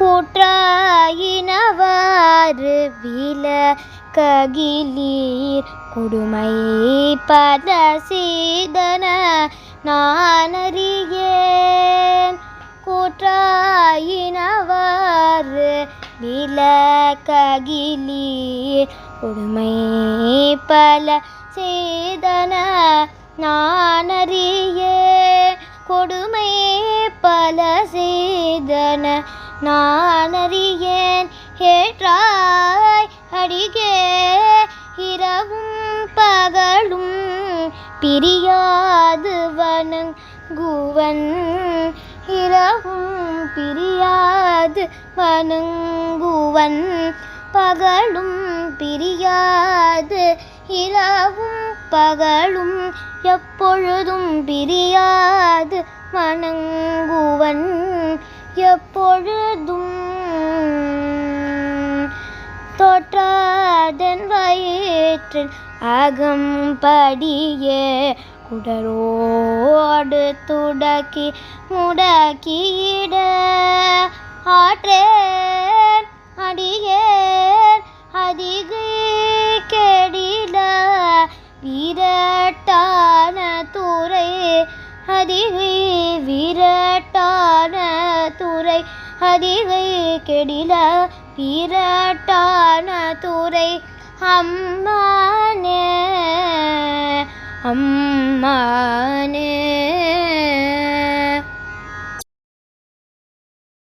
கூற்றாயினவாறு விலக்ககிலீர் கொடுமை பல செய்தன நானறியேன். கூற்றாயினவாறு விலக்ககிலீர் கொடுமை பல செய்தன நானறியேன். கொடுமை பல செய்தன நானறியேன். ஏற்றாய் அடிகே இரவும் பகலும் பிரியாது வணங்குவன். இரவும் பிரியாது வணங்குவன். பகலும் பிரியாது இரவும் பகலும் எப்பொழுதும் பிரியாது வணங்குவன். எப்பொழுதும் தோற்றாதன் வயிற்றில் அகம்படியே குடரோடு துடக்கி முடக்கிட ஆற்றேன் அடியேன் அதிகை கெடில விரட்டான துறை. அதிகை விரட்டான துறை. அதிகை கெடில விரட்டான துறை. அம்மானே அம்மானே